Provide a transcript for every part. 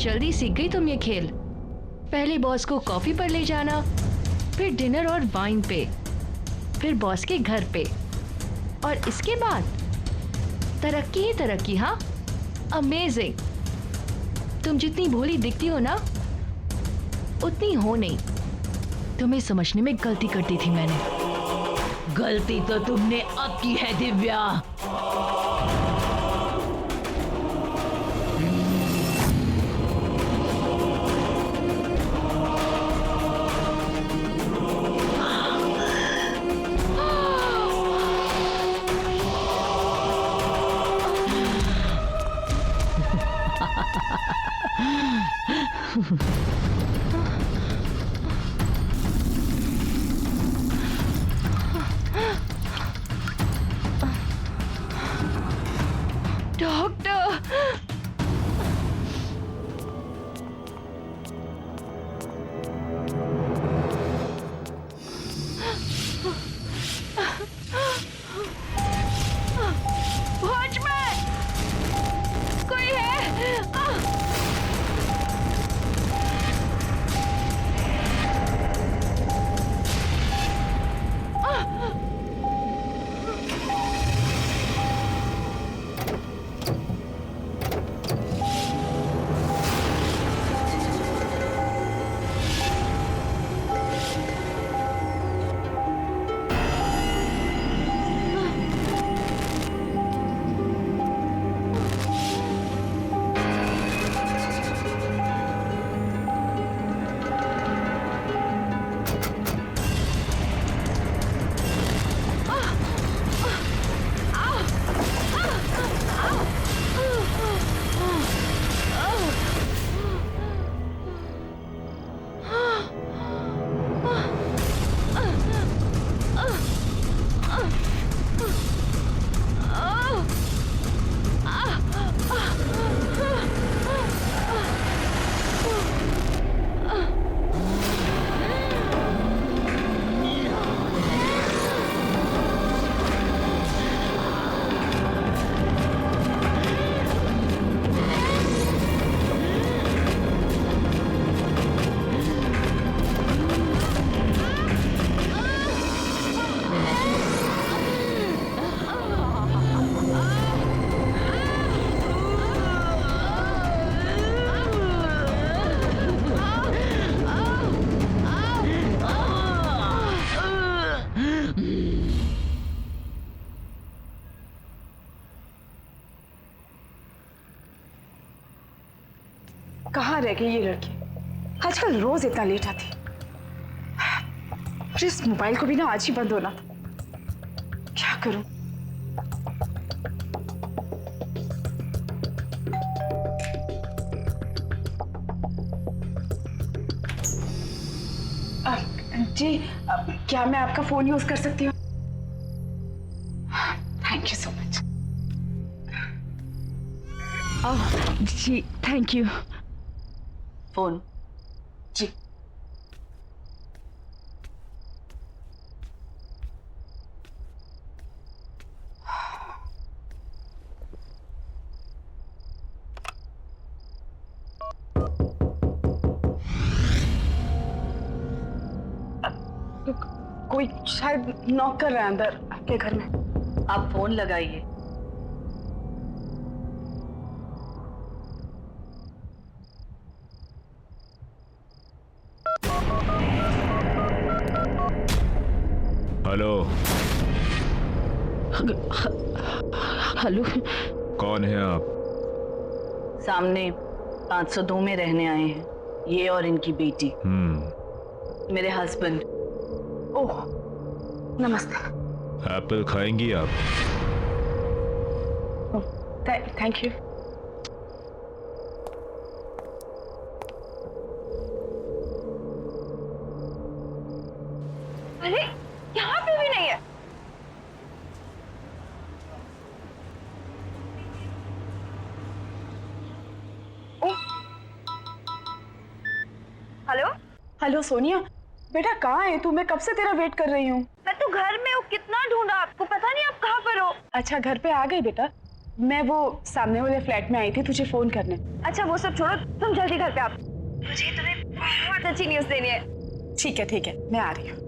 जल्दी सीख गई तुम ये खेल। पहले बॉस को कॉफी पर ले जाना, फिर डिनर और वाइन पे, फिर बॉस के घर पे, और इसके बाद तरक्की ही तरक्की। हाँ, अमेजिंग। तुम जितनी भोली दिखती हो ना, उतनी हो नहीं। तुम्हें समझने में गलती कर दी थी मैंने। गलती तो तुमने अब की है दिव्या। डॉक्टर, वॉचमैन, कोई है? कहाँ रह गई ये लड़की? आजकल रोज इतना लेट आती। और इस मोबाइल को भी ना आज ही बंद होना था। क्या करूं? जी, क्या मैं आपका फोन यूज कर सकती हूँ? Thank you so much. जी थैंक यू। फोन जी। कोई शायद नॉक कर रहा है अंदर आपके घर में। आप फोन लगाइए। हेलो। हेलो, कौन है आप? सामने 502 में रहने आए हैं, ये और इनकी बेटी। मेरे हस्बैंड। ओह नमस्ते। एप्पल खाएंगी आप? Thank you. अरे यहाँ पे भी नहीं है। हेलो हेलो सोनिया, बेटा कहाँ है तू? मैं कब से तेरा वेट कर रही हूँ। मैं तो घर में हूँ, कितना ढूंढा आपको, पता नहीं आप कहाँ पर हो। अच्छा घर पे आ गई बेटा। मैं वो सामने वाले फ्लैट में आई थी तुझे फोन करने। अच्छा वो सब छोड़ो, तुम जल्दी घर पे आओ, मुझे तुम्हें बहुत अच्छी न्यूज़ देनी है। ठीक है, मैं आ रही हूँ।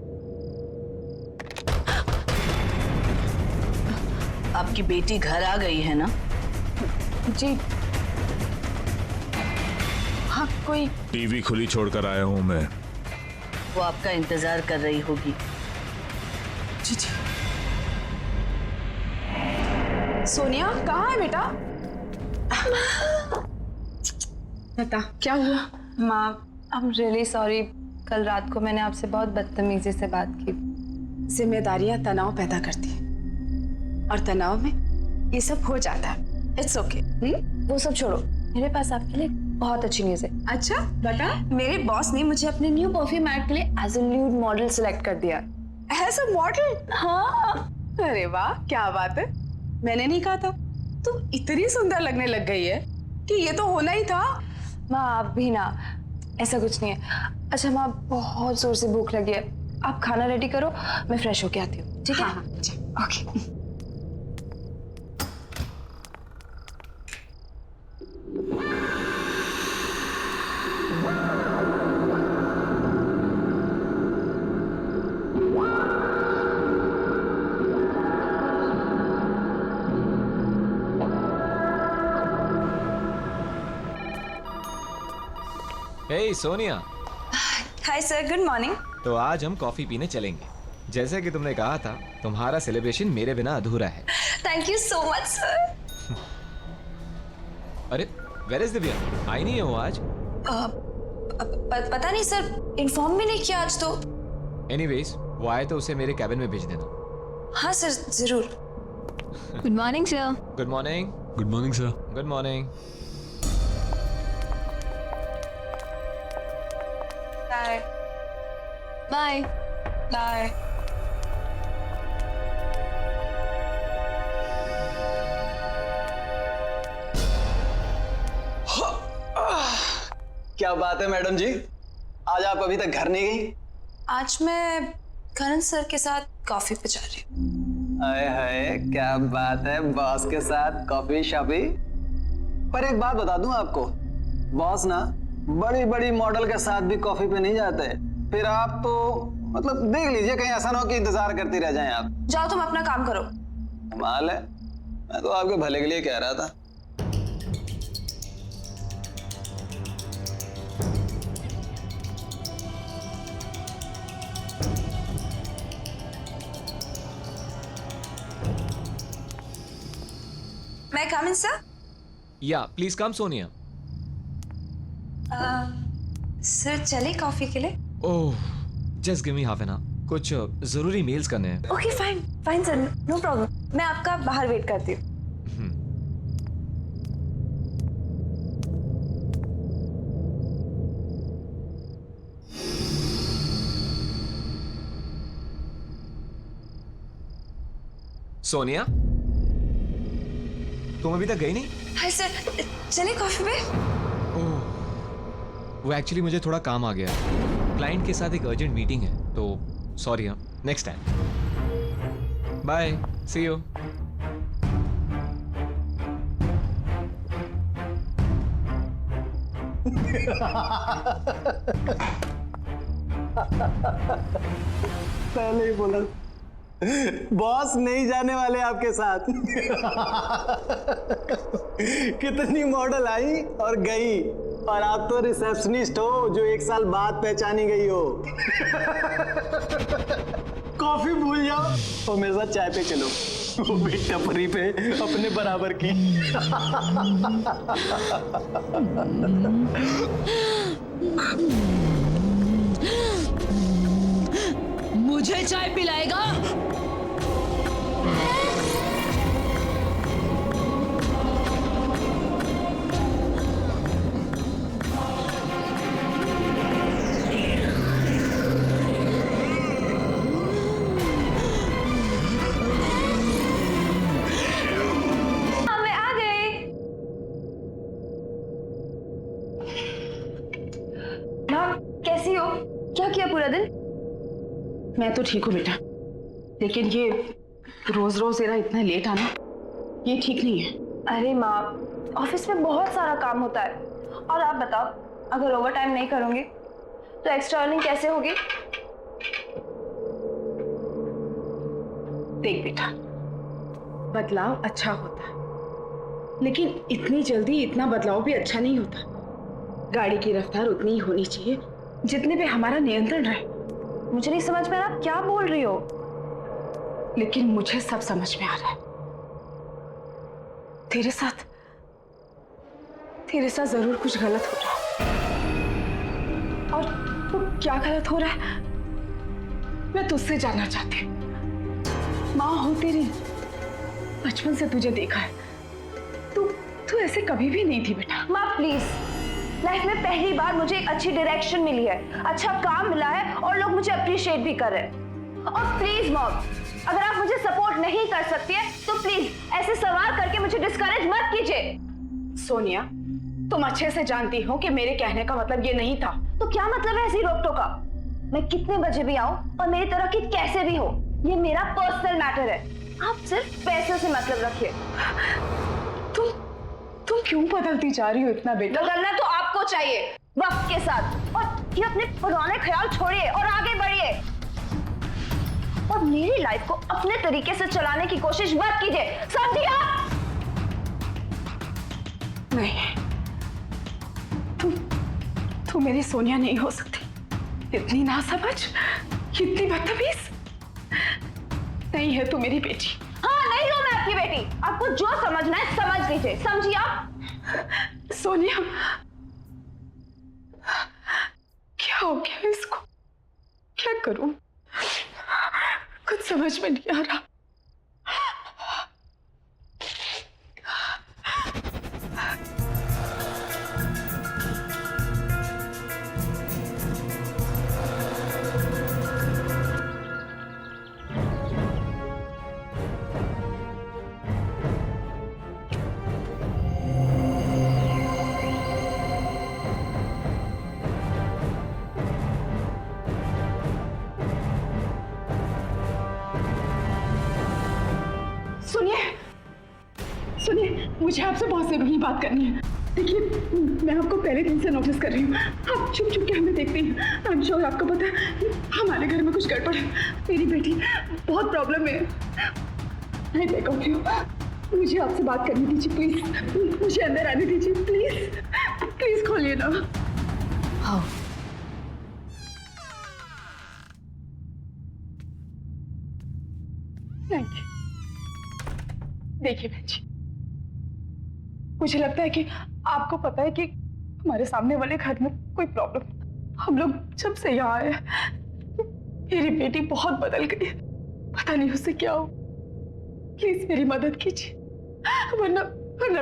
आपकी बेटी घर आ गई है ना? जी हाँ, कोई टीवी खुली छोड़कर आया हूं मैं। वो आपका इंतजार कर रही होगी। जी। सोनिया कहाँ है बेटा? बता क्या हुआ? माँ, आई एम रियली सॉरी, कल रात को मैंने आपसे बहुत बदतमीजी से बात की। जिम्मेदारियां तनाव पैदा करती हैं और तनाव में ये सब हो जाता है। It's okay. वो सब छोड़ो, मेरे पास आपके लिए बहुत अच्छी न्यूज़ है। अच्छा बता। मेरे बॉस ने मुझे अपने न्यू परफ्यूम ऐड के लिए as a new model select कर दिया। As a model? हाँ। अरे वाह, क्या बात है। मैंने नहीं कहा था तुम इतनी सुंदर लगने लग गई है कि ये तो होना ही था। माँ आप भी ना, ऐसा कुछ नहीं है। अच्छा माँ, बहुत जोर से भूख लगी है, आप खाना रेडी करो, मैं फ्रेश होके आती हूँ। ठीक है? हाँ, okay. Hey Sonia. Hi sir, good morning. तो आज हम कॉफी पीने चलेंगे। जैसे कि तुमने कहा था, तुम्हारा सेलिब्रेशन मेरे बिना अधूरा है। Thank you so much sir. अरे वेयर इज दिव्या? आई नहीं है वो आज। पता नहीं सर, इन्फॉर्म भी नहीं किया आज तो। एनीवेज, वो आए तो उसे मेरे कैबिन में भेज देना। हाँ सर, जरूर। Good morning sir. Good morning. Good morning sir. Good morning. Bye bye. Bye. क्या बात है मैडम जी, आज आप अभी तक घर नहीं गई? आज मैं करण सर के साथ कॉफी पे जा रही हूँ। हाय हाय, क्या बात है, बॉस के साथ कॉफी शॉपी। पर एक बात बता दूं आपको, बॉस ना बड़ी बड़ी मॉडल के साथ भी कॉफी पे नहीं जाते। फिर आप तो मतलब देख लीजिए, कहीं ऐसा ना हो कि इंतजार करती रह जाएं आप। जाओ तुम अपना काम करो। कमाल है, मैं तो आपके भले के लिए कह रहा था। मैं कम इन सर? या प्लीज कम सोनिया। सर चले कॉफी के लिए? Oh, just give me half an hour, कुछ जरूरी मेल्स करने हैं। Okay fine fine sir, no problem. मैं आपका बाहर वेट करती हूँ। सोनिया, तुम अभी तक गई नहीं? हाय सर, चले कॉफी पे? ओह, वो एक्चुअली मुझे थोड़ा काम आ गया। क्लाइंट के साथ एक अर्जेंट मीटिंग है, तो सॉरी। हाँ, next time. Bye, see you. पहले ही बोला, बॉस नहीं जाने वाले आपके साथ। कितनी मॉडल आई और गई, और आप तो रिसेप्शनिस्ट हो जो 1 साल बाद पहचानी गई हो। कॉफी भूल जाओ और मेरे साथ चाय पे चलो, वो भी टपरी पे अपने बराबर की। मुझे चाय पिलाएगा? मैं आ गई। माँ कैसी हो? क्या किया पूरा दिन? मैं तो ठीक हूँ बेटा, लेकिन ये रोज रोज तेरा इतना लेट आना ये ठीक नहीं है। अरे माँ, ऑफिस में बहुत सारा काम होता है। और आप बताओ, अगर ओवर टाइम नहीं करूंगी तो एक्स्ट्रा अर्निंग कैसे होगी? देख बेटा, बदलाव अच्छा होता है, लेकिन इतनी जल्दी इतना बदलाव भी अच्छा नहीं होता। गाड़ी की रफ्तार उतनी ही होनी चाहिए जितने पे हमारा नियंत्रण रहे। मुझे नहीं समझ में आ रहा, आप क्या बोल रही हो? लेकिन मुझे सब समझ में आ रहा है। तेरे साथ जरूर कुछ गलत हो रहा है। और वो क्या गलत हो रहा है मैं तुझसे जानना चाहती हूँ। माँ हो तेरी, बचपन से तुझे देखा है, तू ऐसे कभी भी नहीं थी बेटा। माँ प्लीज, लाइफ में पहली बार मुझे एक अच्छी डायरेक्शन मिली है, अच्छा काम मिला है और लोग मुझे अप्रिशिएट भी कर रहे हैं। और प्लीज मॉम, अगर आप मुझे सपोर्ट नहीं कर सकती है तो प्लीज ऐसे सवाल करके मुझे डिस्करेज मत कीजिए। सोनिया, तुम अच्छे से जानती हो कि मेरे कहने का मतलब ये नहीं था। तो क्या मतलब है ऐसी रोक टोका? मैं कितने बजे भी आऊं और मेरी तरह की कैसे भी हो, ये मेरा पर्सनल मैटर है। आप सिर्फ पैसे से मतलब रखिए। तुम क्यों बदलती जा रही हो इतना बेटा? बदलना तो आपको चाहिए वक्त के साथ, और ये अपने पुराने ख्याल छोड़िए और आगे बढ़िए। और मेरी लाइफ को अपने तरीके से चलाने की कोशिश मत कीजिए, समझिए आप? नहीं, तू मेरी सोनिया नहीं हो सकती। इतनी नासमझ, इतनी बदतमीज नहीं है तू मेरी बेटी। हाँ, नहीं हूं मैं आपकी बेटी। आपको जो समझना है समझ लीजिए, समझिए आप? सोनिया, क्या हो गया इसको? क्या करूं? कुछ समझ में नहीं आ रहा। सुनिए, मुझे आपसे बहुत जरूरी बात करनी है। देखिए, मैं आपको पहले दिन से नोटिस कर रही हूँ, आप छुप छुप के हमें देखते हैं। आई एम श्योर आपको पता है हमारे घर में कुछ गड़बड़ है। मेरी बेटी बहुत प्रॉब्लम में है। मैं देखूंगी, मुझे आपसे बात करनी दीजिए प्लीज। मुझे अंदर आने दीजिए प्लीज। प्लीज खोलिए ना। हाँ, देखिए बहन जी, मुझे लगता है कि आपको पता है कि हमारे सामने वाले घर में कोई प्रॉब्लम। हम लोग जब से यहाँ आए, मेरी बेटी बहुत बदल गई। पता नहीं उससे क्या हो। प्लीज मेरी मदद कीजिए, वरना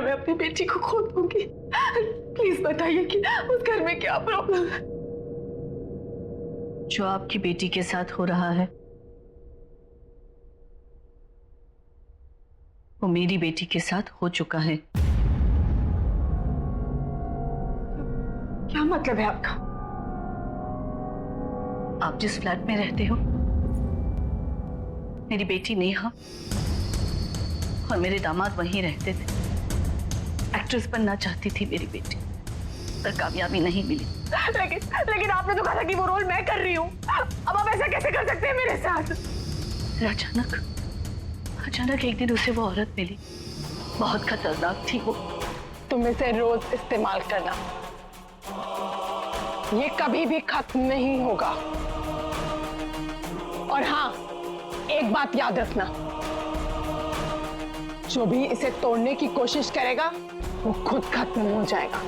मैं अपनी बेटी को खो दूंगी। प्लीज बताइए कि उस घर में क्या प्रॉब्लम है। जो आपकी बेटी के साथ हो रहा है वो मेरी बेटी के साथ हो चुका है। क्या मतलब है आपका? आप जिस फ्लैट में रहते हो, मेरी बेटी नेहा और मेरे दामाद वहीं रहते थे। एक्ट्रेस बनना चाहती थी मेरी बेटी, पर कामयाबी नहीं मिली। लेकिन आपने तो कहा था कि वो रोल मैं कर रही हूँ। अब आप ऐसा कैसे कर सकते हैं मेरे साथ? अचानक एक दिन उसे वो औरत मिली, बहुत खतरनाक थी वो। तुम इसे रोज इस्तेमाल करना, ये कभी भी खत्म नहीं होगा। और हाँ, एक बात याद रखना, जो भी इसे तोड़ने की कोशिश करेगा वो खुद खत्म हो जाएगा।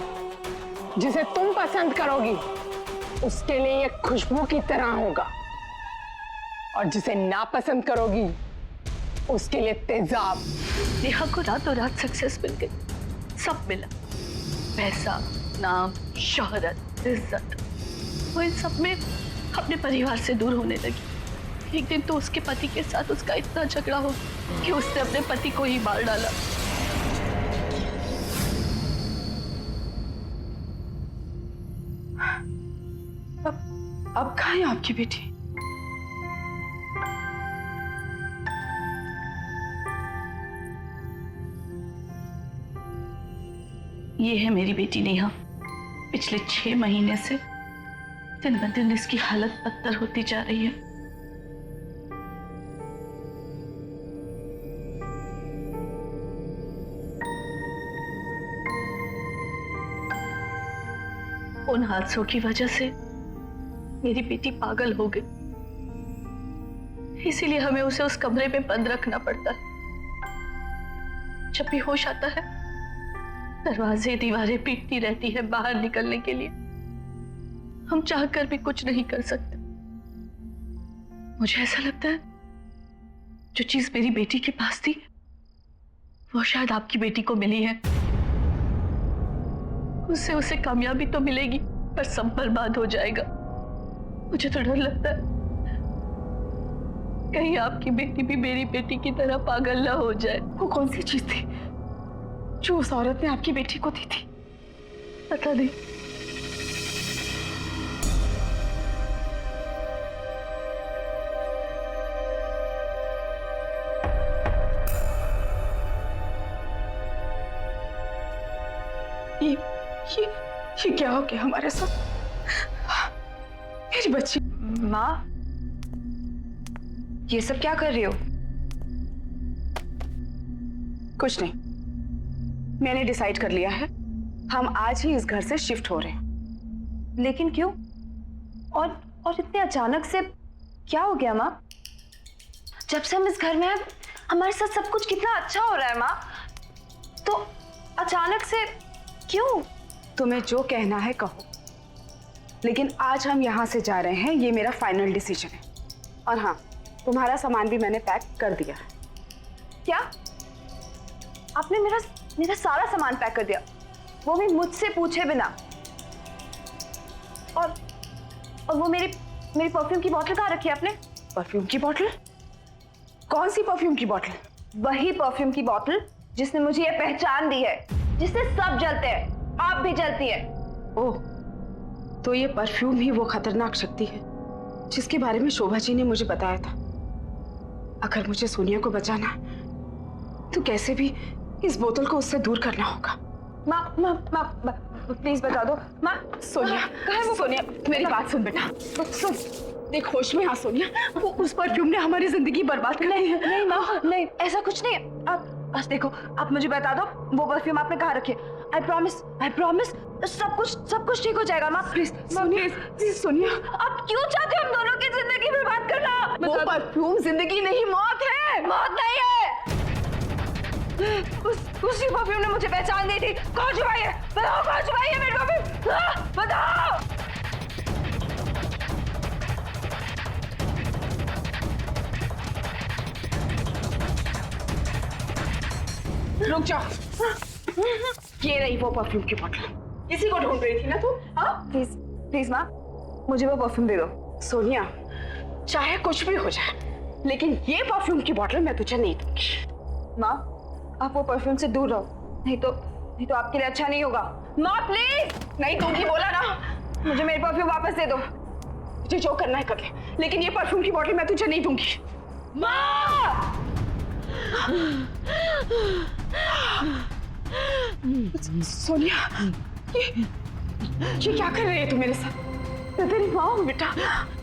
जिसे तुम पसंद करोगी उसके लिए ये खुशबू की तरह होगा, और जिसे नापसंद करोगी उसके लिए तेजाब। नेहा को रातों रात सक्सेस मिल गई, सब मिला, पैसा, नाम, शोहरत, इज्जत। वो इन सब में अपने परिवार से दूर होने लगी। एक दिन तो उसके पति के साथ उसका इतना झगड़ा हो कि उसने अपने पति को ही मार डाला। अब कहाँ है आपकी बेटी? ये है मेरी बेटी नेहा। पिछले 6 महीने से दिन ब दिन इसकी हालत बदतर होती जा रही है। उन हादसों की वजह से मेरी बेटी पागल हो गई, इसीलिए हमें उसे उस कमरे में बंद रखना पड़ता है। जब भी होश आता है दरवाजे दीवारें पीटती रहती है बाहर निकलने के लिए। हम चाहकर भी कुछ नहीं कर सकते। मुझे ऐसा लगता है जो चीज मेरी बेटी के पास थी वो शायद आपकी बेटी को मिली है। उससे उसे कामयाबी तो मिलेगी पर सब बर्बाद हो जाएगा। मुझे तो डर लगता है कहीं आपकी बेटी भी मेरी बेटी की तरह पागल ना हो जाए। वो कौन सी चीज थी जो उस औरत ने आपकी बेटी को दी थी? पता नहीं। ये क्या हो गया हमारे साथ? मेरी बच्ची। माँ, ये सब क्या कर रही हो? कुछ नहीं, मैंने डिसाइड कर लिया है, हम आज ही इस घर से शिफ्ट हो रहे हैं। लेकिन क्यों? और इतने अचानक से क्या हो गया माँ? जब से हम इस घर में हैं, हमारे साथ सब कुछ कितना अच्छा हो रहा है माँ, तो अचानक से क्यों? तुम्हें जो कहना है कहो, लेकिन आज हम यहाँ से जा रहे हैं, ये मेरा फाइनल डिसीजन है। और हाँ, तुम्हारा सामान भी मैंने पैक कर दिया है। क्या? आपने मेरा सारा सामान पैक कर दिया, वो भी मुझसे पूछे बिना? और वो मेरी परफ्यूम की बोतल कहाँ रखी है आपने? परफ्यूम की बोतल? कौन सी परफ्यूम की बोतल? वही परफ्यूम की बोतल जिसने मुझे ये पहचान दी है, जिससे सब जलते हैं, आप भी जलती है। ओह, तो ये परफ्यूम ही वो खतरनाक शक्ति है जिसके बारे में शोभा जी ने मुझे बताया था। अगर मुझे सोनिया को बचाना तो कैसे भी इस बोतल को उससे दूर करना होगा। माँ प्लीज बता दो। माँ, सोनिया, कहाँ है वो? सोनिया मेरी बात सुन बेटा, सुन, देख होश में आ सोनिया, वो उस परफ्यूम ने हमारी जिंदगी बर्बाद कर दी है। नहीं माँ, नहीं, ऐसा कुछ नहीं है। आप बस देखो, आप मुझे बता दो वो परफ्यूम आपने कहाँ रखी है। आई प्रॉमिस सब कुछ ठीक हो जाएगा माँ। प्लीज सोनिया, आप क्यों चाहते हो हम दोनों की जिंदगी बर्बाद करना? वो परफ्यूम जिंदगी नहीं मौत है। मौत नहीं है। उसी परफ्यूम ने मुझे पहचान दी थी। कौन छुपाई है? बताओ कौन छुपाई है मेरी परफ्यूम? बताओ। रुक जाओ, ये रही वो परफ्यूम की बोतल। इसी को ढूंढ रही थी ना तू? हाँ, प्लीज माँ, मुझे वो परफ्यूम दे दो। सोनिया, चाहे कुछ भी हो जाए, लेकिन ये परफ्यूम की बोतल मैं तुझे नहीं दूंगी। माँ, आप वो परफ्यूम से दूर रहो, नहीं तो आपके लिए अच्छा नहीं होगा। माँ प्लीज। नहीं दूंगी बोला ना। मुझे मेरी परफ्यूम वापस दे दो। तुझे जो करना है कर ले, लेकिन ये परफ्यूम की बोतल मैं तुझे नहीं दूंगी। माँ! सोनिया, ये क्या कर रही है तू मेरे साथ? मैं तेरी माँ हूँ बेटा।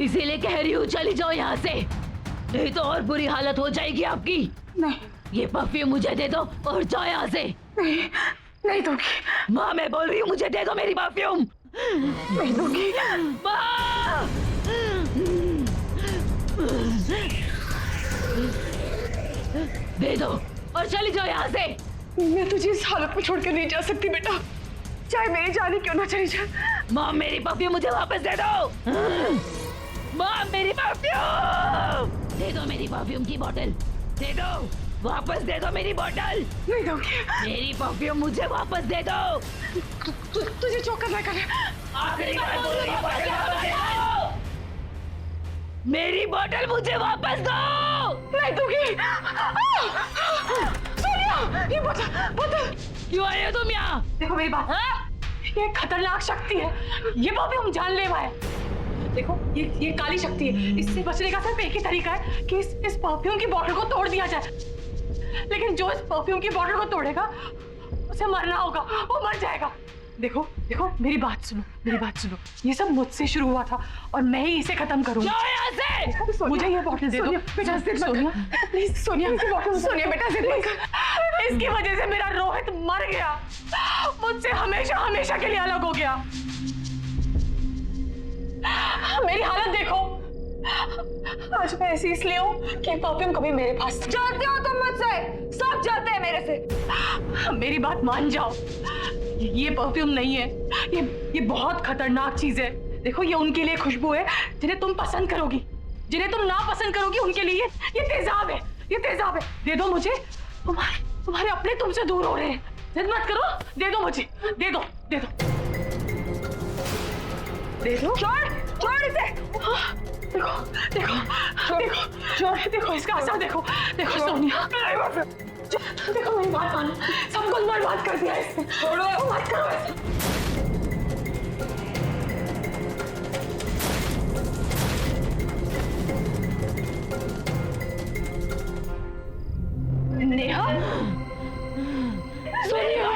इसीलिए कह रही हूँ चली जाओ यहाँ से, नहीं तो और बुरी हालत हो जाएगी आपकी। नहीं, ये परफ्यूम मुझे दे दो और जाओ यहाँ से। नहीं दूंगी। माँ, मैं बोल रही हूँ मुझे दे दो मेरी परफ्यूम। नहीं दूंगी। माँ! दे दो और चली जाओ यहाँ से। मैं तुझे इस हालत में छोड़कर नहीं जा सकती बेटा, चाहे मेरी जान ही क्यों ना चली जाए। माँ, मेरी परफ्यूम मुझे वापस दे दो। माँ, मेरी परफ्यूम दे दो, मेरी परफ्यूम की बोतल दे दो, वापस दे दो मेरी बोतल। नहीं दूंगी। मेरी परफ्यूम मुझे वापस दे दो। तुझे जो करना कर। आखिरी बार बोल रही हूँ, वापस दे दो। मेरी बोतल मुझे वापस दो। नहीं दूंगी। सोनिया, ये बोतल। क्यों आए हो तुम यहाँ? देखो मेरी बात, ये खतरनाक शक्ति है, ये परफ्यूम जानलेवा है। देखो ये काली शक्ति है, इससे बचने का सिर्फ एक ही तरीका है कि इस परफ्यूम की बोतल को तोड़ दिया जाए। लेकिन जो इस परफ्यूम की बोतल को तोड़ेगा उसे मरना होगा, वो मर जाएगा। देखो देखो, मेरी बात सुनो, मेरी बात सुनो। ये सब मुझसे शुरू हुआ था और मैं ही इसे खत्म करूंगी। मुझे ये बॉटल दे दो बेटा। सोनिया प्लीज, सोनिया सोनिया बेटा जिद मत कर। इसकी वजह से मेरा रोहित मर गया, मुझसे हमेशा हमेशा के लिए अलग हो गया। मेरी हालत देखो, आज मैं ऐसी इसलिए हूँ कि परफ्यूम कभी मेरे पास। जानते हो तुम मुझसे, सब जानते हैं मेरे से। मेरी बात मान जाओ, ये परफ्यूम नहीं है, ये बहुत खतरनाक चीज है। देखो, ये उनके लिए खुशबू है जिन्हें तुम पसंद करोगी, जिन्हें तुम ना पसंद करोगी उनके लिए ये तेजाब है, ये तेजाब है। दे दो मुझे, तुम्हारे अपने तुमसे दूर हो रहे हैं। जिद मत करो, दे दो मुझे, दे दो दे दो दे दो। छोड़ इसे। देखो देखो देखो देखो, इसका असर देखो। देखो सोनिया, देखो मेरी बात मानो, सब कुछ बर्बाद कर दिया इसने। छोड़ो, मत करो ऐसा। नेहा, सोनिया,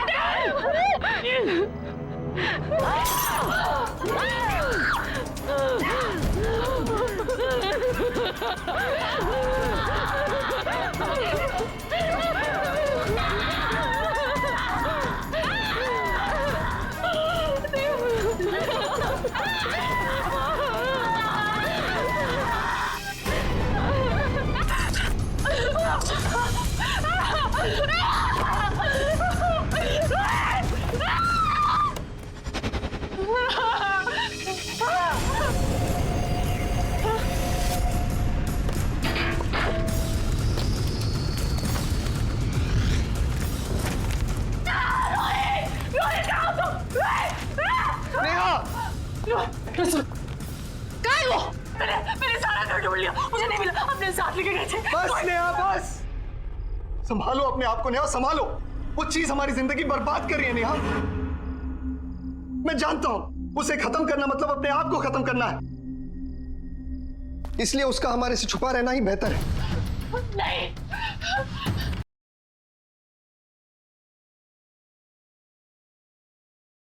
मैंने सारा घर ढूंढ लिया, मुझे नहीं मिला। अपने साथ लेके गए थे। बस नेहा, बस संभालो अपने आप को नेहा, संभालो। वो चीज हमारी जिंदगी बर्बाद कर रही है नेहा। मैं जानता हूं उसे खत्म करना मतलब अपने आप को खत्म करना है, इसलिए उसका हमारे से छुपा रहना ही बेहतर है। नहीं,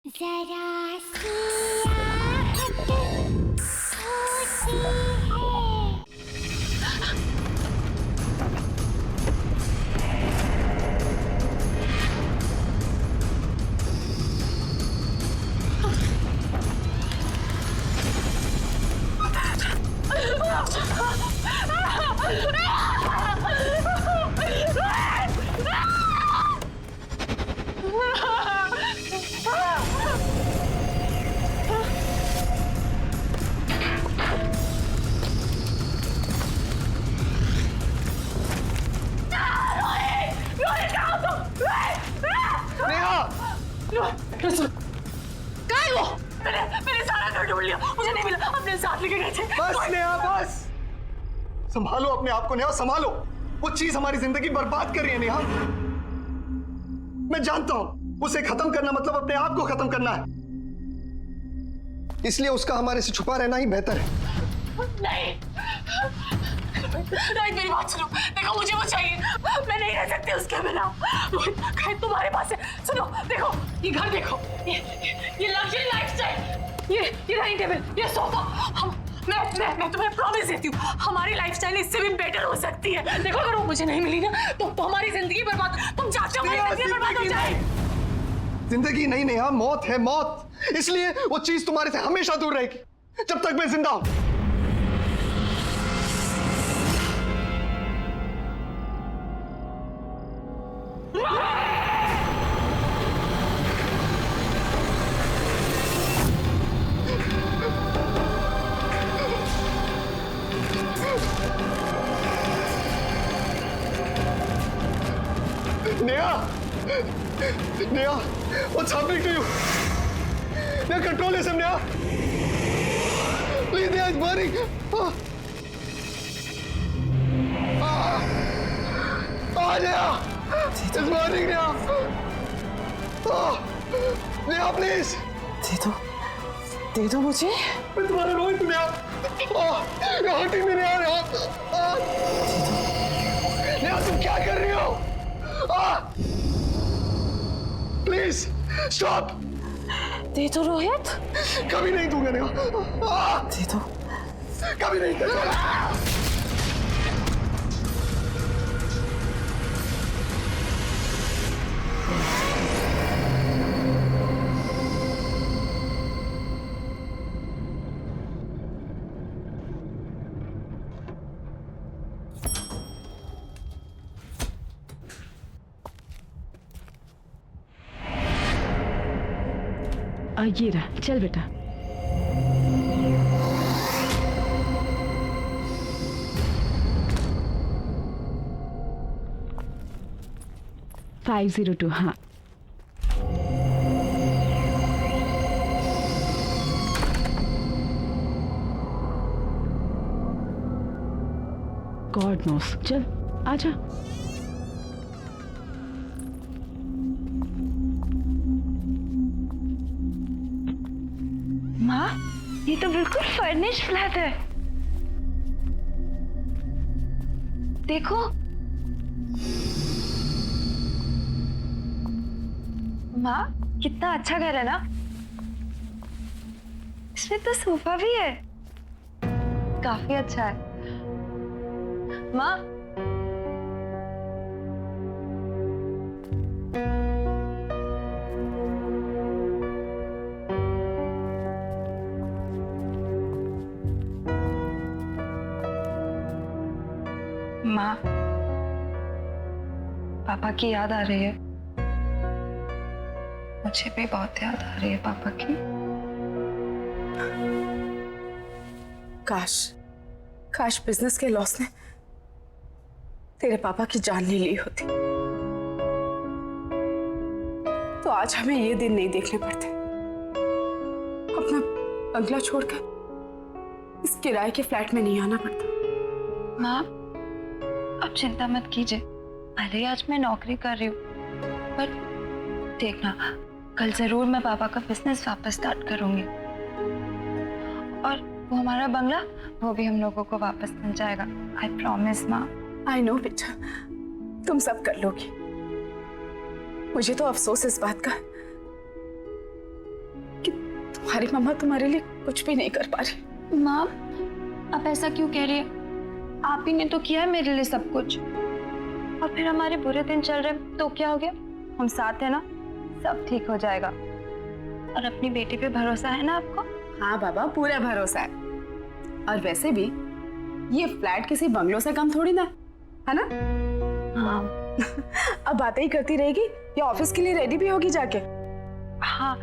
जरा सी आहट होती है। मैंने सारा घर ढूंढ लिया, मुझे नहीं मिला। अपने साथ लेके गए थे। बस नेहा, बस संभालो अपने आप को नेहा, संभालो। वो चीज हमारी जिंदगी बर्बाद कर रही है नेहा। मैं जानता हूं उसे खत्म करना मतलब अपने आप को खत्म करना है, इसलिए उसका हमारे से छुपा रहना ही बेहतर है। नहीं, रोहित मेरी बात सुनो। देखो, मुझे वो चाहिए, मैं नहीं रह सकती उसके बिना। रोहित, घर तुम्हारे पास है। सुनो, देखो ये घर देखो, ये लग्जरी लाइफस्टाइल, ये डाइनिंग टेबल, ये सोफा। मैं तुम्हें प्रॉमिस देती हूँ, हमारी लाइफस्टाइल इससे भी बेटर हो सकती है। देखो, अगर वो मुझे नहीं मिली ना तो हमारी जिंदगी बर्बाद, तुम चाहते हो हमारी जिंदगी बर्बाद हो जाए। जिंदगी नहीं नेहा, मौत है मौत, इसलिए वो चीज तुम्हारे से हमेशा दूर रहेगी जब तक मैं जिंदा हूं। Neha, Neha, what's happening to you? Neha, control yourself, Neha. Please, Neha, it's burning. Neha, it's burning, Neha. Neha, please. दे दो मुझे। मैं तुम्हारा रोहित हूँ, नेहा। हटी मेरे यार। नेहा, तुम क्या कर रही हो? Please stop. दे दो रोहित। कभी नहीं दूंगा नेहा। दे दो। कभी नहीं दूंगा। ये रहा, चल बेटा। फाइव 502, हाँ। गॉड नोस, चल आजा। माँ, ये तो बिल्कुल फर्निश्ड फ्लैट है। देखो। माँ, कितना अच्छा घर है ना। इसमें तो सोफा भी है। काफी अच्छा है। माँ, माँ, पापा की याद आ रही है। मुझे भी बहुत याद आ रही है पापा की। काश बिजनेस के लॉस ने तेरे पापा की जान नहीं ली होती, तो आज हमें ये दिन नहीं देखने पड़ते। अपना बंगला छोड़कर इस किराए के फ्लैट में नहीं आना पड़ता। माँ, आप चिंता मत कीजिए। भले ही आज मैं नौकरी कर रही हूँ, पर देखना, कल जरूर मैं पापा का बिजनेस वापस स्टार्ट करूंगी, और वो हमारा बंगला, वो भी हम लोगों को वापस मिल जाएगा। आई प्रॉमिस माँ। आई नो बेटा, तुम सब कर लोगी। मुझे तो अफसोस इस बात का कि तुम्हारी मम्मा तुम्हारे लिए कुछ भी नहीं कर पा रही। माँ, आप ऐसा क्यों कह रही है? आप ही ने तो किया है मेरे लिए सब कुछ, और फिर हमारे बुरे दिन चल रहे तो क्या हो गया? हम साथ है ना, सब ठीक हो जाएगा। और अपनी बेटी पे भरोसा है ना आपको? हाँ बाबा, पूरा भरोसा है। और वैसे भी ये फ्लैट किसी बंगलों से कम थोड़ी ना है ना? हाँ। अब बातें ही करती रहेगी या ऑफिस के लिए रेडी भी होगी जाके? हाँ,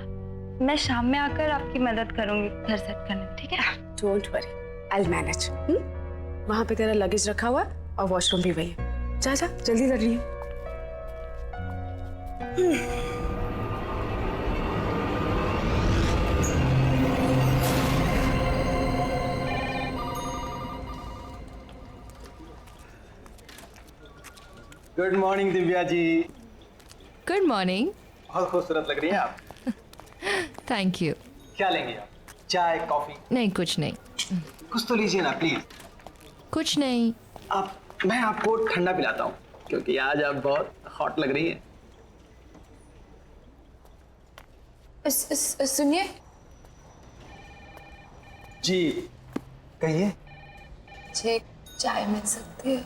मैं शाम में आकर आपकी मदद करूंगी घर सेट करने में, ठीक है? Don't worry, I will manage. वहां पे तेरा लगेज रखा हुआ है और वॉशरूम भी वही है। जा जा, जल्दी कर रही है। Good morning Divya ji. Good morning. बहुत खूबसूरत लग रही हैं आप। Thank you. क्या लेंगे आप? चाय, कॉफी? नहीं, कुछ नहीं। कुछ तो लीजिए ना प्लीज। कुछ नहीं। मैं आपको ठंडा पिलाता हूँ, क्योंकि आज आप बहुत हॉट लग रही हैं। सुनिए जी, कहिए। मुझे चाय मिल सकती है?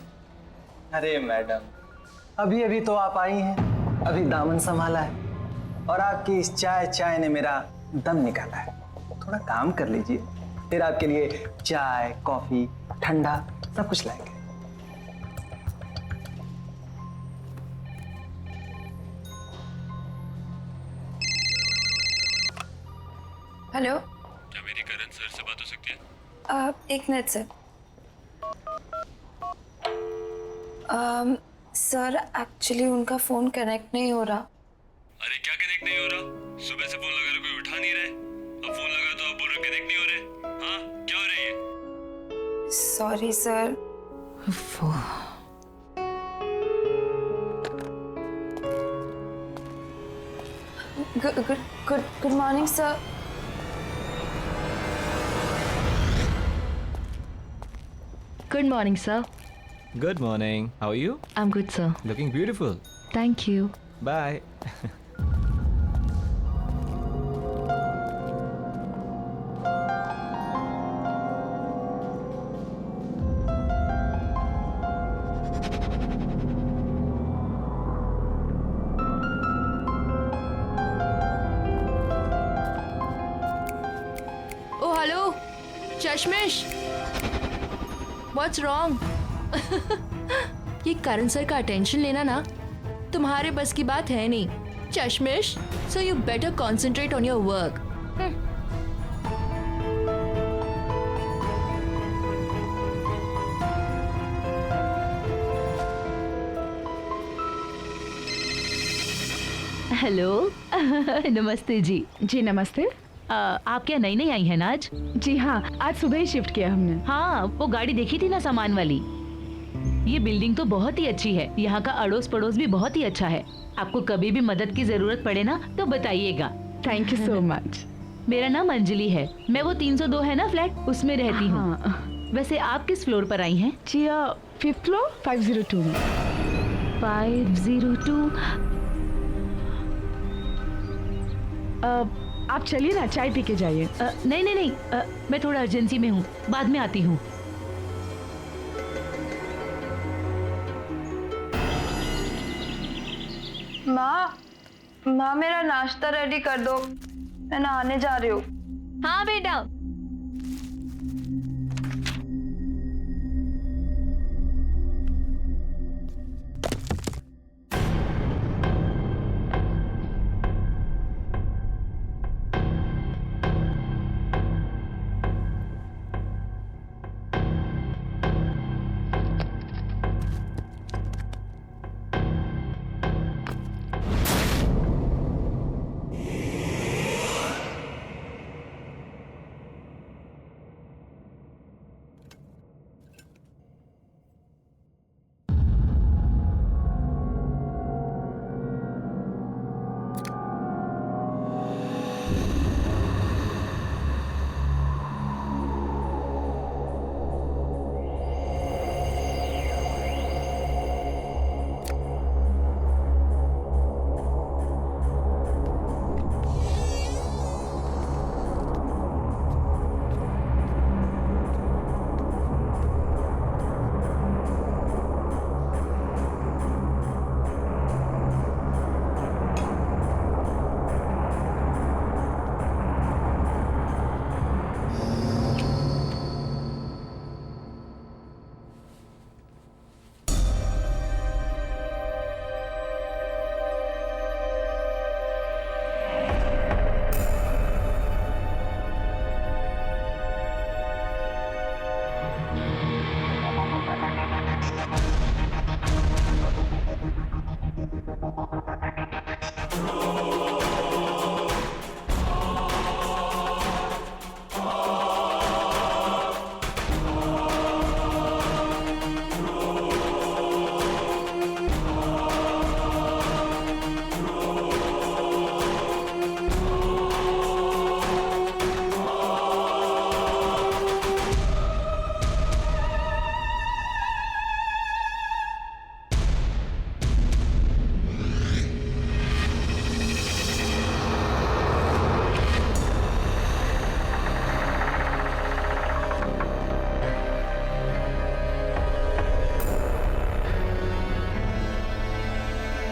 अरे मैडम, अभी अभी तो आप आई हैं, अभी दामन संभाला है, और आपकी इस चाय ने मेरा दम निकाला है। थोड़ा काम कर लीजिए, फिर आपके लिए चाय, कॉफी, ठंडा सब कुछ लाएंगे। हेलो, क्या मेरी करण सर से बात हो सकती है? एक मिनट सर। सर, एक्चुअली उनका फोन कनेक्ट नहीं हो रहा। अरे क्या कनेक्ट नहीं हो रहा? सुबह से फोन लगा रहे, कोई उठा नहीं रहे। अब फोन लगा तो आप बोल रहे कनेक्ट नहीं हो रहे। हाँ, क्या हो रही है? Sorry sir. Good morning sir. Good morning, sir. Good morning. How are you? I'm good, sir. Looking beautiful. Thank you. Bye. चश्मिश, व्हाट्स रॉन्ग? ये करण सर का अटेंशन लेना ना तुम्हारे बस की बात है नहीं, चश्मिश. So you better concentrate on your work. Hello. नमस्ते जी. जी नमस्ते. आप क्या नई नई आई हैं ना आज? जी हाँ, आज सुबह ही शिफ्ट किया हमने. हाँ, वो गाड़ी देखी थी ना सामान वाली. ये बिल्डिंग तो बहुत ही अच्छी है. यहाँ का अड़ोस पड़ोस भी बहुत ही अच्छा है. आपको कभी भी मदद की जरूरत पड़े ना तो बताइएगा. Thank you so much. मेरा नाम अंजलि है. मैं वो 302 है ना फ्लैट, उसमें रहती हूँ. हाँ. वैसे आप किस फ्लोर पर आई हैं? जी 5th फ्लोर 502 में. 502. आप चलिए ना, चाय पी के जाइए. नहीं नहीं नहीं, मैं थोड़ा अर्जेंसी में हूँ, बाद में आती हूँ. माँ मेरा नाश्ता रेडी कर दो, मैं नहाने जा रही हूँ. हाँ बेटा.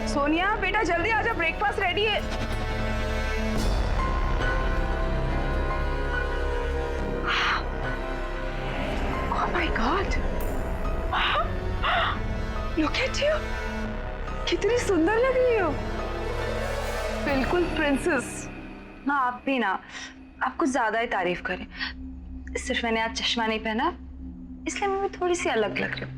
सोनिया बेटा जल्दी आजा, ब्रेकफास्ट रेडी है. Oh my God! Look at you! कितनी सुंदर लग रही हो. बिल्कुल प्रिंसेस. माँ आप भी ना, आप कुछ ज्यादा ही तारीफ करें. सिर्फ मैंने आज चश्मा नहीं पहना इसलिए मैं भी थोड़ी सी अलग लग रही हूँ.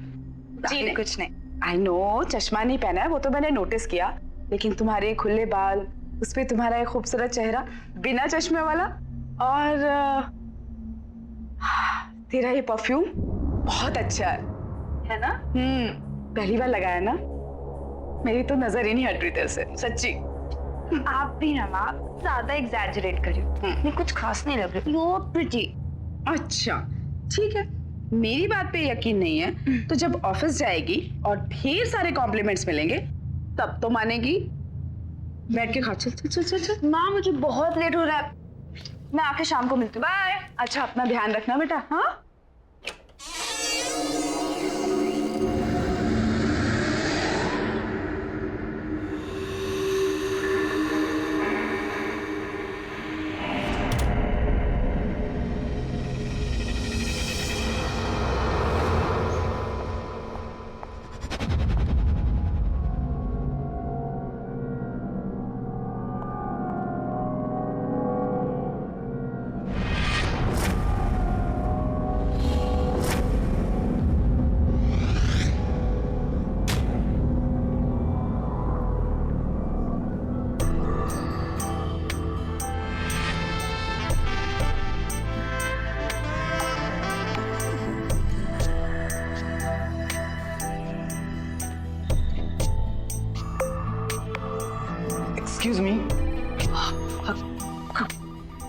जी नहीं. कुछ नहीं. आई नो चश्मा नहीं पहना है, वो तो मैंने नोटिस किया, लेकिन तुम्हारे खुले बाल, उस पे तुम्हारा एक खूबसूरत चेहरा बिना चश्मे वाला, और तेरा ये परफ्यूम बहुत अच्छा है ना? पहली बार लगाया ना, मेरी तो नजर ही नहीं हट रही तेरे से, सच्ची. आप भी ना माँ ज्यादा एग्जैजरेट कर रही हो. ये कुछ खास नहीं लग रही. You pretty. अच्छा ठीक है, मेरी बात पे यकीन नहीं है तो जब ऑफिस जाएगी और ढेर सारे कॉम्प्लीमेंट्स मिलेंगे तब तो मानेगी. बैठ के खा. चल चल चल चल चल. माँ मुझे बहुत लेट हो रहा है, मैं आके शाम को मिलती हूँ. बाय. अच्छा अपना ध्यान रखना बेटा. हाँ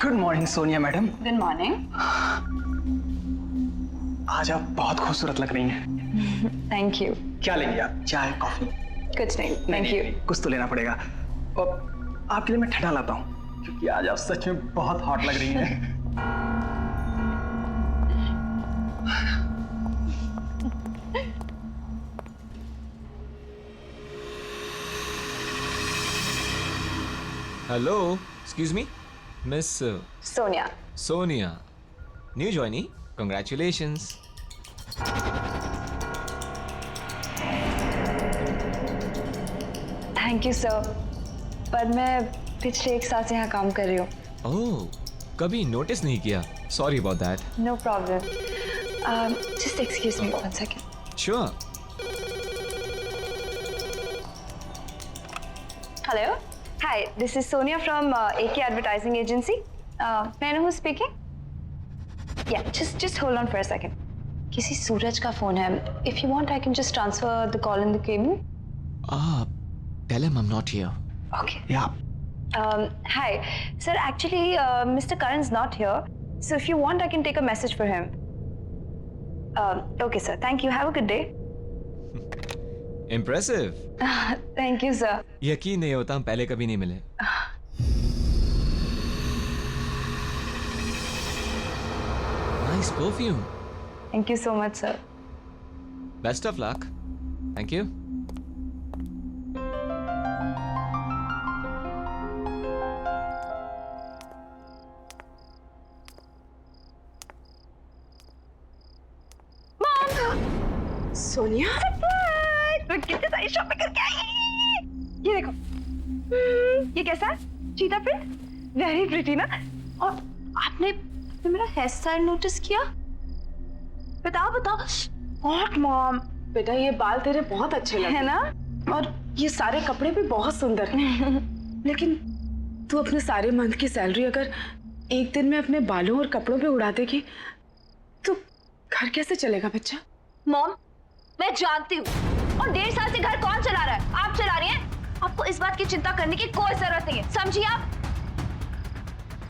good morning Sonia madam. Good morning. आज आप बहुत खूबसूरत लग रही हैं। Thank you. क्या लेंगे आप, चाय कॉफी? कुछ नहीं, थैंक यू। कुछ तो लेना पड़ेगा। और आपके लिए मैं ठंडा लाता हूँ, क्योंकि आज आप सच में बहुत हॉट लग रही हैं। Hello, excuse me, miss Sonia. Sonia, new joinee, congratulations. Thank you sir, पर मैं पिछले 1 साल से यहाँ काम कर रही हूँ। ओह, कभी नोटिस नहीं किया, sorry about that. No problem. Just excuse me 1 second. Sure. Hello. Hi, this is Sonia from AK Advertising Agency. May I know who's speaking? Yeah, just hold on for a second. किसी सूरज का phone है. If you want, I can just transfer the call in the cable. Tell him I'm not here. Okay. Yeah. Hi, sir. Actually, Mr. Karan's not here. So if you want, I can take a message for him. Okay, sir. Thank you. Have a good day. Impressive. Thank you, sir. यकीन नहीं होता हम पहले कभी नहीं मिले। Nice perfume. Thank you so much, sir. Best of luck. Thank you. Sonia, मैं कितनी सारी शॉपिंग करके आई। ये देखो, ये कैसा है? चीता प्रिंट, वेरी प्रिटी ना। और आपने मेरा हेयर स्टाइल नोटिस किया? बताओ। What mom? बेटा ये बाल तेरे बहुत अच्छे लगे है ना? और ये सारे कपड़े भी बहुत सुंदर हैं। लेकिन तू अपने सारे मंथ की सैलरी अगर एक दिन में अपने बालों और कपड़ों पे उड़ा देगी तो घर कैसे चलेगा बच्चा? मॉम, मैं जानती हूँ, और 1.5 साल से घर कौन चला रहा है? आप चला रही हैं। आपको इस बात की चिंता करने की कोई जरूरत नहीं है, समझिए आप?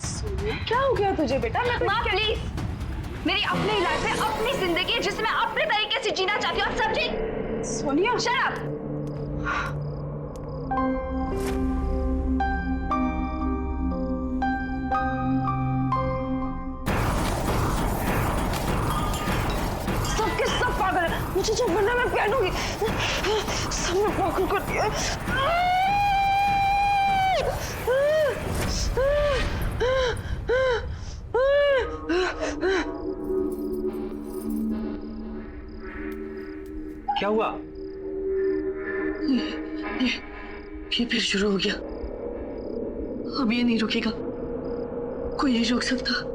सोनिया, क्या हो गया तुझे बेटा? माँ प्लीज, मेरी अपनी लाइफ है, अपनी जिंदगी है, जिसमें मैं अपने तरीके से जीना चाहती हूँ, समझी? Sonia, shut up. सबके सब पागल है, मुझे जो बनना मैं पहनूंगी। सबने पागल कर दिया। क्या हुआ? ये फिर शुरू हो गया। अब ये नहीं रुकेगा, कोई नहीं रोक सकता।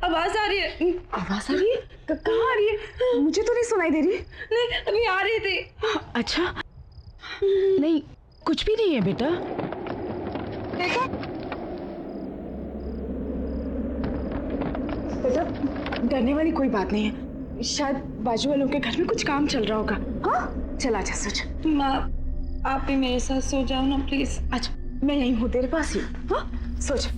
आवाज आ रही है। आवाज आ रही है? कहाँ आ रही है? मुझे तो नहीं सुनाई दे रही। नहीं, अभी आ रही थी। अच्छा, नहीं कुछ भी नहीं है बेटा। देखो बेटा, डरने वाली कोई बात नहीं है। शायद बाजू वालों के घर में कुछ काम चल रहा होगा। हाँ, चला जा सोच। माँ, आप भी मेरे साथ सो जाओ ना प्लीज। अच्छा, मैं यहीं हूँ तेरे पास ही। हाँ, सोच।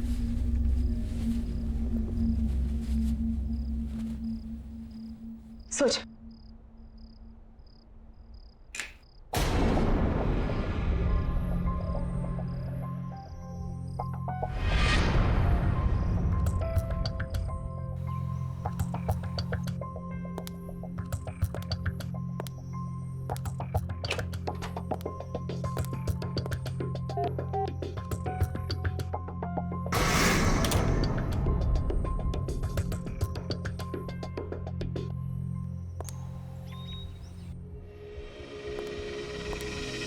सोच।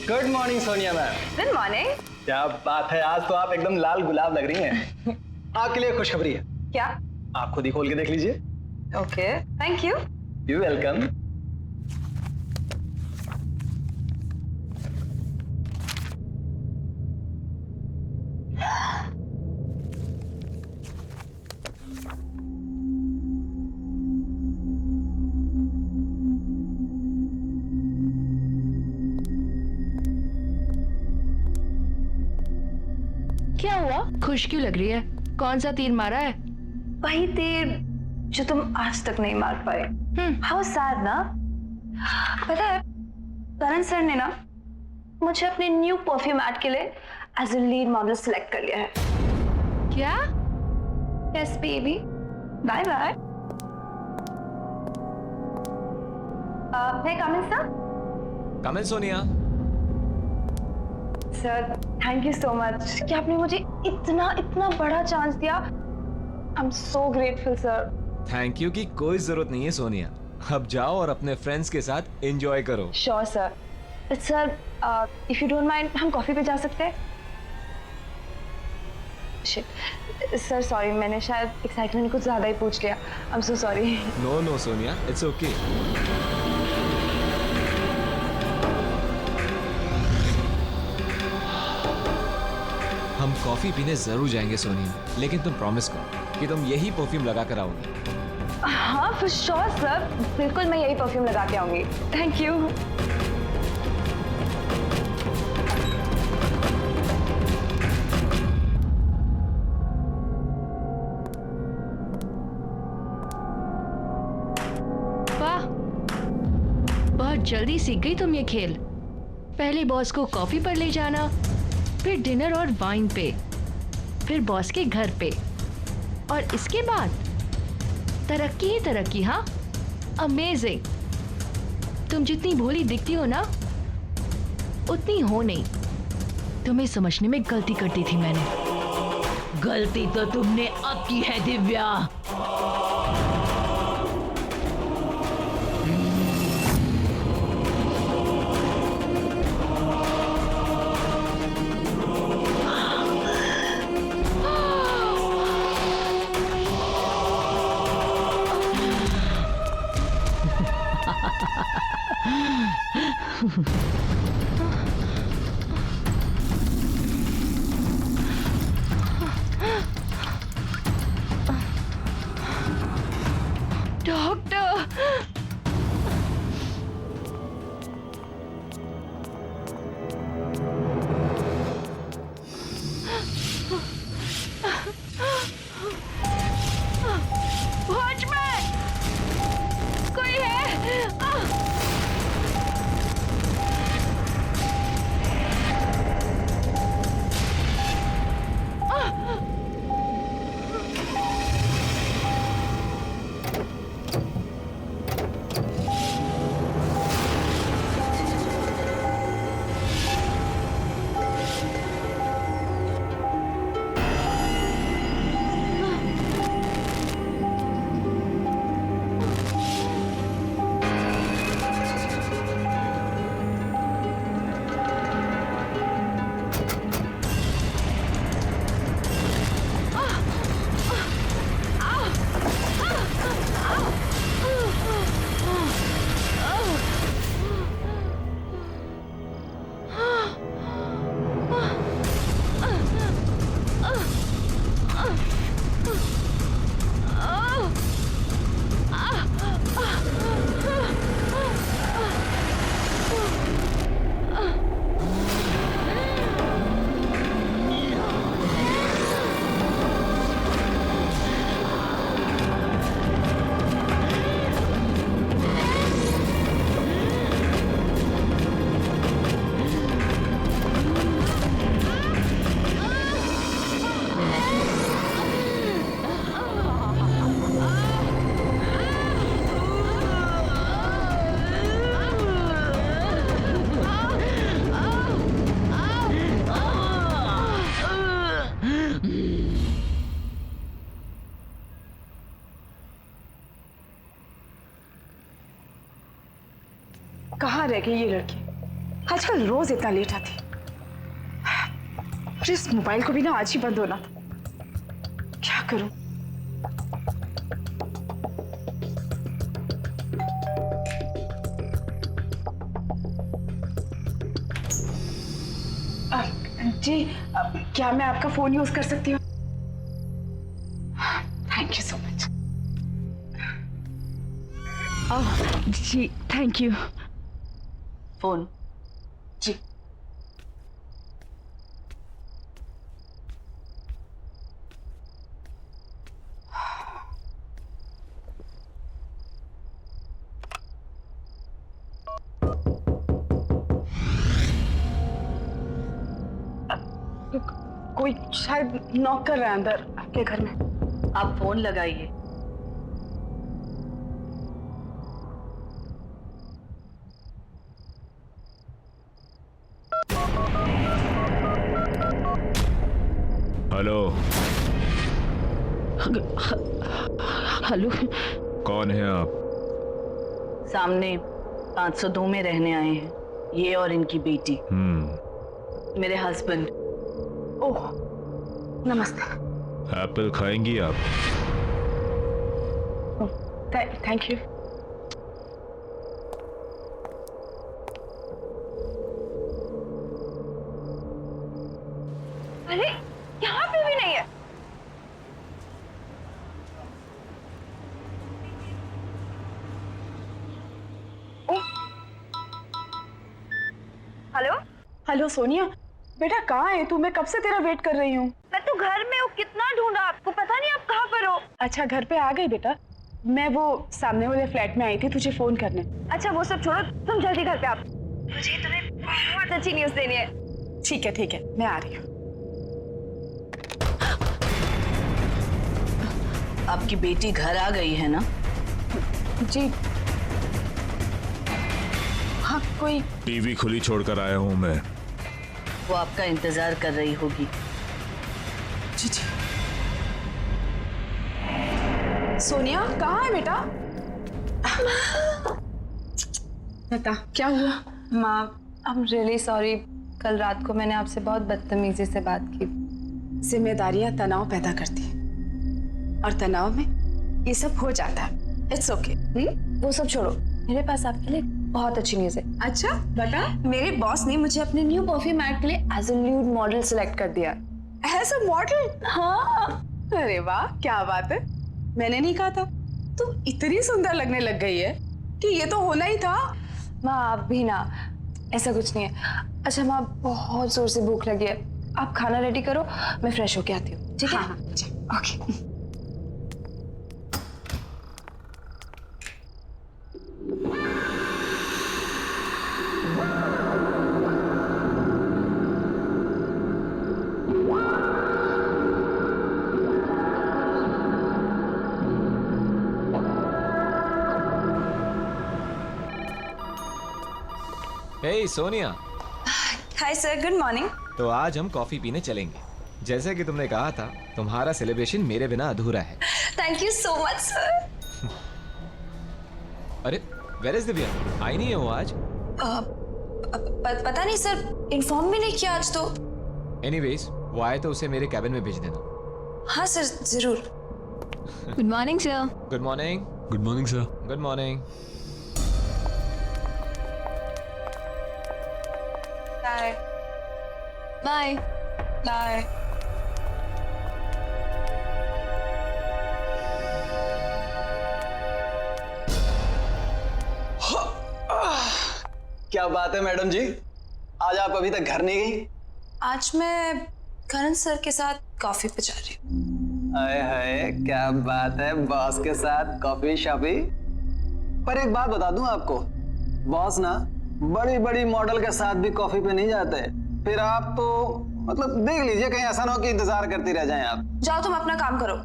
Good morning Sonia ma'am. Good morning. क्या बात है, आज तो आप एकदम लाल गुलाब लग रही हैं। आपके लिए खुशखबरी है। क्या? आप खुद ही खोल के देख लीजिए। Okay, thank you. You welcome. क्या हुआ? खुश क्यों लग रही है? कौन सा तीर मारा है? वही तीर जो तुम आज तक नहीं मार पाए। हाउ सैड ना। पता है, करण सर ने ना मुझे अपने न्यू परफ्यूम ऐड के लिए as a lead model select कर लिया है। क्या? Yes baby, bye bye. Come in sir. Come in Sonia. Sir thank you so much कि आपने मुझे इतना इतना बड़ा चांस दिया। I am so grateful sir. Thank you की कोई जरूरत नहीं है सोनिया। अब जाओ और अपने फ्रेंड्स के साथ एंजॉय करो। Sure sir. Sir if you don't mind, हम कॉफी पे जा सकते हैं? शिट सर, सॉरी, मैंने शायद एक्साइटमेंट कुछ ज्यादा ही पूछ लिया। I am so sorry. No no Sonia, it's okay. हम कॉफी पीने जरूर जाएंगे सोनिया, लेकिन तुम प्रॉमिस करो कि तुम यही परफ्यूम लगा कर आओगी। हाँ फॉर श्योर सर, बिल्कुल मैं यही परफ्यूम लगा के आऊंगी। Thank you. वाह, बहुत जल्दी सीख गई तुम ये खेल। पहले बॉस को कॉफी पर ले जाना, फिर डिनर और वाइन पे, फिर बॉस के घर पे, और इसके बाद तरक्की ही तरक्की। हाँ, अमेजिंग। तुम जितनी भोली दिखती हो ना, उतनी हो नहीं। तुम्हें समझने में गलती कर दी थी मैंने। गलती तो तुमने अब की है दिव्या। डॉक्टर, वॉचमैन, कोई है? कहाँ रह गई ये लड़की? आजकल रोज इतना लेट आती। अरे इस मोबाइल को भी ना आज ही बंद होना था। क्या करूं? जी क्या मैं आपका फोन यूज कर सकती हूँ? Thank you so much. जी थैंक यू। फोन। जी कोई शायद नॉक कर रहा है अंदर आपके घर में। आप फोन लगाइए। हेलो, हेलो कौन है आप? सामने 502 में रहने आए हैं, ये और इनकी बेटी। मेरे हस्बैंड। ओह नमस्ते। एप्पल खाएंगी आप? Thank you. अरे यहाँ पे भी नहीं है। हेलो हेलो सोनिया, बेटा कहाँ है तू? मैं कब से तेरा वेट कर रही हूँ। मैं तो घर में हूँ, कितना ढूंढा आपको, पता नहीं आप कहाँ पर हो। अच्छा घर पे आ गई बेटा। मैं वो सामने वाले फ्लैट में आई थी तुझे फोन करने। अच्छा वो सब छोड़ो, तुम जल्दी घर पे आओ, मुझे तुम्हें बहुत अच्छी न्यूज़ देनी है। ठीक है मैं आ रही हूँ। आपकी बेटी घर आ गई है ना? जी हाँ कोई। टीवी खुली छोड़कर आया हूँ मैं। वो आपका इंतजार कर रही होगी। जी सोनिया कहाँ है बेटा? बता क्या हुआ? माँ आई एम रियली सॉरी, कल रात को मैंने आपसे बहुत बदतमीजी से बात की। जिम्मेदारियां तनाव पैदा करती हैं और तनाव में ये सब हो जाता है। It's okay. वो सब छोड़ो, मेरे पास आपके लिए बहुत अच्छी न्यूज़ है। अच्छा बता। मेरे बॉस ने मुझे अपने न्यू परफ्यूम ऐड के लिए as a nude model select कर दिया। As a model? हाँ। अरे वाह क्या बात है। मैंने नहीं कहा था तुम इतनी सुंदर लगने लग गई है कि ये तो होना ही था। माँ आप भी ना, ऐसा कुछ नहीं है। अच्छा माँ बहुत जोर से भूख लगी है, आप खाना रेडी करो, मैं फ्रेश होके आती हूँ। ठीक है? हाँ okay. Hey Sonia. Hi sir, good morning. तो आज हम कॉफी पीने चलेंगे। जैसे कि तुमने कहा था, तुम्हारा सेलिब्रेशन मेरे बिना अधूरा है। Thank you so much sir. अरे वेयर इज दिव्या? आई नहीं है वो आज? पता नहीं सर, इन्फॉर्म भी नहीं किया आज तो। एनीवेज वो आए तो उसे मेरे कैबिन में भेज देना। हाँ सर जरूर। Good morning sir. Good morning. Good morning sir. Good morning. Bye bye bye. क्या बात है मैडम जी, आज आप अभी तक घर नहीं गई? आज मैं करण सर के साथ कॉफी पे जा रही हूँ। हाय हाय क्या बात है, बॉस के साथ कॉफी शॉपी। पर एक बात बता दूं आपको, बॉस ना बड़ी बड़ी मॉडल के साथ भी कॉफी पे नहीं जाते। फिर आप तो मतलब देख लीजिए, कहीं ऐसा ना हो कि इंतजार करती रह जाएं आप। जाओ तुम अपना काम करो।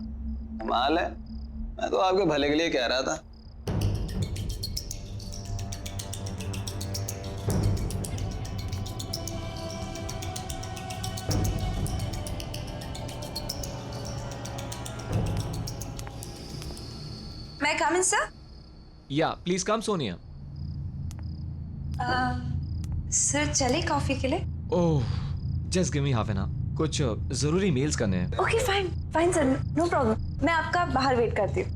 कमाल है, मैं तो आपके भले के लिए कह रहा था। मैं कम इन सर? या प्लीज कम सोनिया। सर चले कॉफी के लिए? Oh just give me half an hour, कुछ जरूरी मेल्स करने हैं। Okay fine fine sir, no problem. मैं आपका बाहर वेट करती हूँ।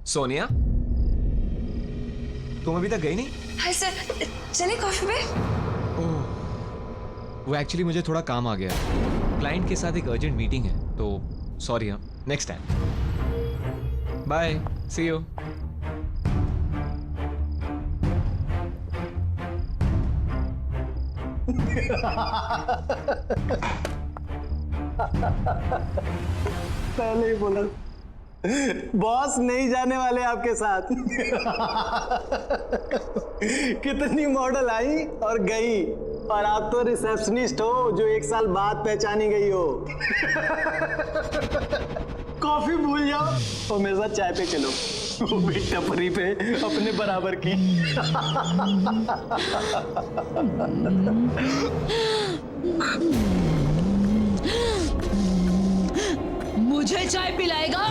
सोनिया, तुम अभी तक गई नहीं? हाय सर, चले कॉफी पे? ओह, वो एक्चुअली मुझे थोड़ा काम आ गया। क्लाइंट के साथ एक अर्जेंट मीटिंग है, तो सॉरी। हाँ, next time. Bye, see you. पहले ही बोला बॉस नहीं जाने वाले आपके साथ। कितनी मॉडल आई और गई, और आप तो रिसेप्शनिस्ट हो जो 1 साल बाद पहचानी गई हो। कॉफी भूल जाओ और मेरे साथ चाय पे चलो, वो भी टपरी पे अपने बराबर की। मुझे चाय पिलाएगा?